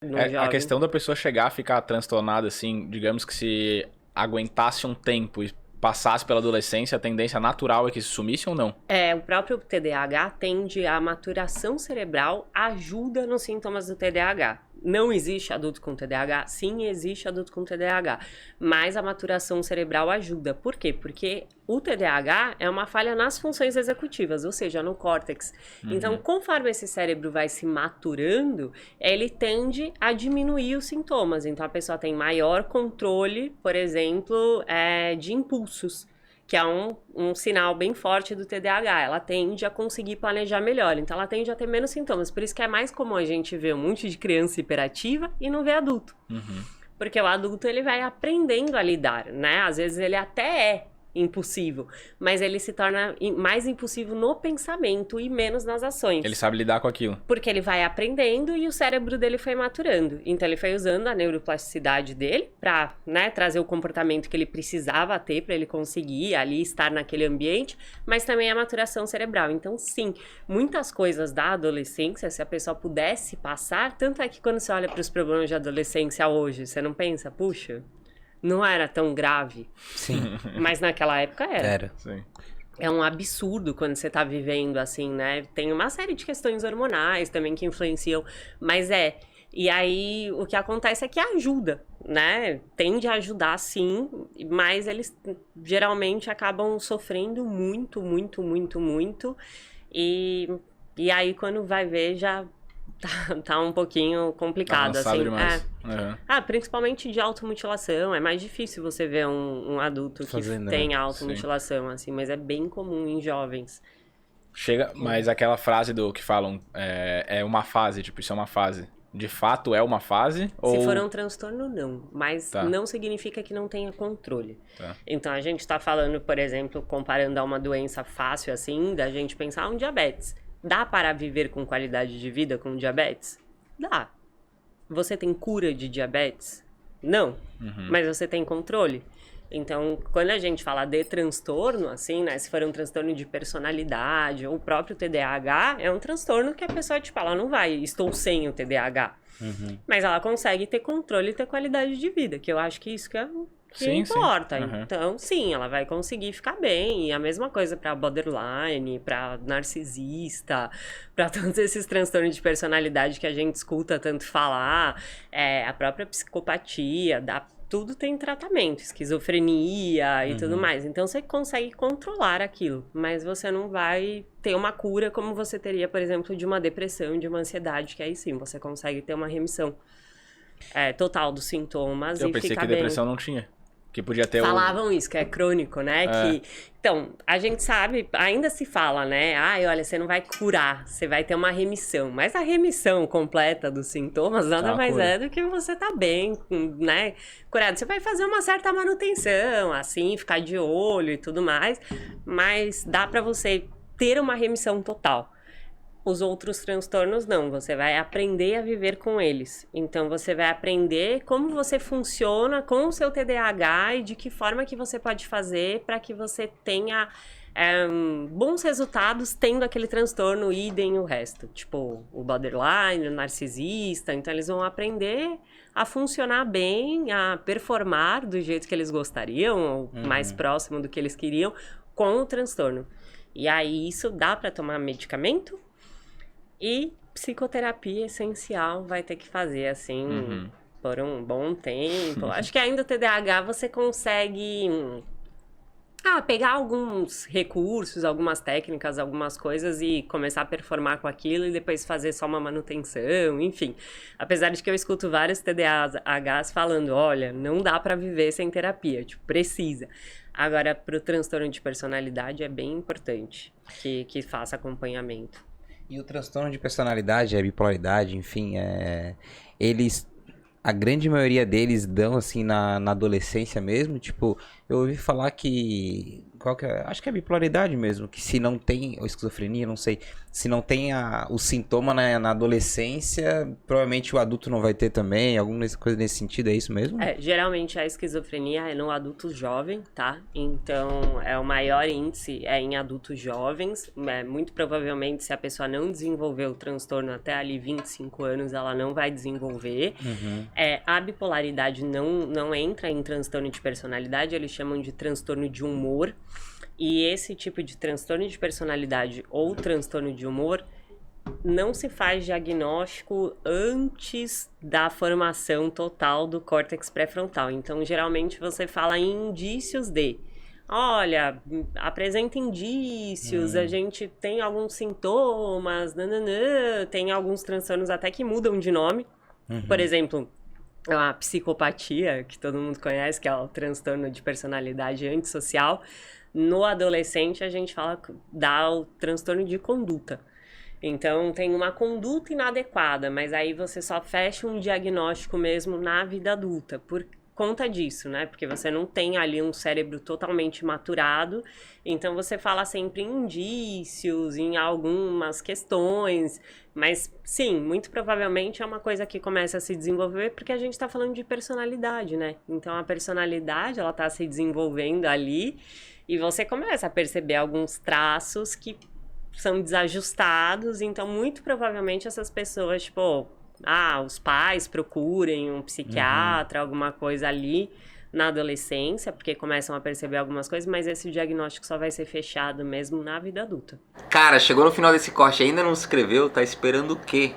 no A jovem. questão da pessoa chegar a ficar transtornada, assim, digamos que se aguentasse um tempo e passasse pela adolescência, a tendência natural é que isso sumisse ou não? O próprio TDAH tende a maturação cerebral ajuda nos sintomas do TDAH. Não existe adulto com TDAH? Sim, existe adulto com TDAH. Mas a maturação cerebral ajuda. Por quê? Porque o TDAH é uma falha nas funções executivas, ou seja, no córtex. Então, conforme esse cérebro vai se maturando, ele tende a diminuir os sintomas. Então, a pessoa tem maior controle, por exemplo, de impulsos, que é um sinal bem forte do TDAH. Ela tende a conseguir planejar melhor, então ela tende a ter menos sintomas. Por isso que é mais comum a gente ver um monte de criança hiperativa e não ver adulto. Porque o adulto, ele vai aprendendo a lidar, né? Às vezes ele até é impulsivo, mas ele se torna mais impulsivo no pensamento e menos nas ações. Ele sabe lidar com aquilo. Porque ele vai aprendendo e o cérebro dele foi maturando. Então ele foi usando a neuroplasticidade dele pra, né, trazer o comportamento que ele precisava ter pra ele conseguir ali estar naquele ambiente, mas também a maturação cerebral. Então sim, muitas coisas da adolescência, se a pessoa pudesse passar, tanto é que quando você olha para os problemas de adolescência hoje, você não pensa, puxa, não era tão grave. Sim. Mas naquela época era. Era. Sim. É um absurdo quando você tá vivendo assim, né? Tem uma série de questões hormonais também que influenciam, mas E aí, o que acontece é que ajuda, né? Tende a ajudar, sim, mas eles geralmente acabam sofrendo muito, muito, muito, muito. E aí, quando vai ver, já tá um pouquinho complicado, assim. Demais. Principalmente de automutilação. É mais difícil você ver um adulto que tem automutilação, assim, mas é bem comum em jovens. Mas aquela frase do que falam, é uma fase, tipo, isso é uma fase. De fato é uma fase? Se for um transtorno, não. Mas não significa que não tenha controle. Tá. Então, a gente tá falando, por exemplo, comparando a uma doença fácil, assim, da gente pensar um diabetes. Dá para viver com qualidade de vida com diabetes? Dá. Você tem cura de diabetes? Não. Mas você tem controle? Então, quando a gente fala de transtorno, assim, né? Se for um transtorno de personalidade, ou o próprio TDAH, é um transtorno que a pessoa, tipo, ela não vai, estou sem o TDAH. Mas ela consegue ter controle e ter qualidade de vida, que eu acho que isso que importa. Então, sim, ela vai conseguir ficar bem. E a mesma coisa para borderline, para narcisista, para todos esses transtornos de personalidade que a gente escuta tanto falar, a própria psicopatia, tudo tem tratamento, esquizofrenia e tudo mais. Então, você consegue controlar aquilo, mas você não vai ter uma cura como você teria, por exemplo, de uma depressão, de uma ansiedade, que aí sim, você consegue ter uma remissão total dos sintomas e ficar bem. Eu pensei que depressão não tinha. Que podia ter Falavam isso, que é crônico, né? Então, a gente sabe, ainda se fala, né? Olha, você não vai curar, você vai ter uma remissão. Mas a remissão completa dos sintomas nada mais é do que você tá bem, né? Curado. Você vai fazer uma certa manutenção, assim, ficar de olho e tudo mais. Mas dá pra você ter uma remissão total. Os outros transtornos não, você vai aprender a viver com eles. Então, você vai aprender como você funciona com o seu TDAH e de que forma que você pode fazer para que você tenha bons resultados tendo aquele transtorno, idem o resto. Tipo, o borderline, o narcisista. Então, eles vão aprender a funcionar bem, a performar do jeito que eles gostariam, ou mais próximo do que eles queriam, com o transtorno. E aí, isso dá para tomar medicamento? E psicoterapia essencial vai ter que fazer, assim, por um bom tempo. Acho que ainda o TDAH você consegue pegar alguns recursos, algumas técnicas, algumas coisas e começar a performar com aquilo e depois fazer só uma manutenção, enfim. Apesar de que eu escuto vários TDAHs falando, olha, não dá pra viver sem terapia, tipo, precisa. Agora, pro transtorno de personalidade é bem importante que faça acompanhamento. E o transtorno de personalidade, a bipolaridade, enfim, a grande maioria deles dão, assim, na adolescência mesmo, tipo, Eu ouvi falar que... acho que é bipolaridade mesmo, que se não tem, ou esquizofrenia, não sei, se não tem o sintoma na adolescência, provavelmente o adulto não vai ter também, alguma coisa nesse sentido, é isso mesmo? Geralmente a esquizofrenia é no adulto jovem, tá? Então, o maior índice é em adultos jovens, muito provavelmente se a pessoa não desenvolver o transtorno até ali 25 anos, ela não vai desenvolver. A bipolaridade não entra em transtorno de personalidade, eles chamam de transtorno de humor. E esse tipo de transtorno de personalidade ou transtorno de humor não se faz diagnóstico antes da formação total do córtex pré-frontal. Então, geralmente, você fala em indícios de... Olha, apresenta indícios, a gente tem alguns sintomas, tem alguns transtornos até que mudam de nome. Por exemplo, a psicopatia, que todo mundo conhece, que é o transtorno de personalidade antissocial. No adolescente, a gente dá o transtorno de conduta. Então, tem uma conduta inadequada, mas aí você só fecha um diagnóstico mesmo na vida adulta, por conta disso, né? Porque você não tem ali um cérebro totalmente maturado, então você fala sempre em indícios, em algumas questões, mas sim, muito provavelmente é uma coisa que começa a se desenvolver porque a gente está falando de personalidade, né? Então, a personalidade, ela está se desenvolvendo ali e você começa a perceber alguns traços que são desajustados, então muito provavelmente essas pessoas, tipo, os pais procurem um psiquiatra, alguma coisa ali na adolescência, porque começam a perceber algumas coisas, mas esse diagnóstico só vai ser fechado mesmo na vida adulta. Cara, chegou no final desse corte, ainda não se inscreveu, tá esperando o quê?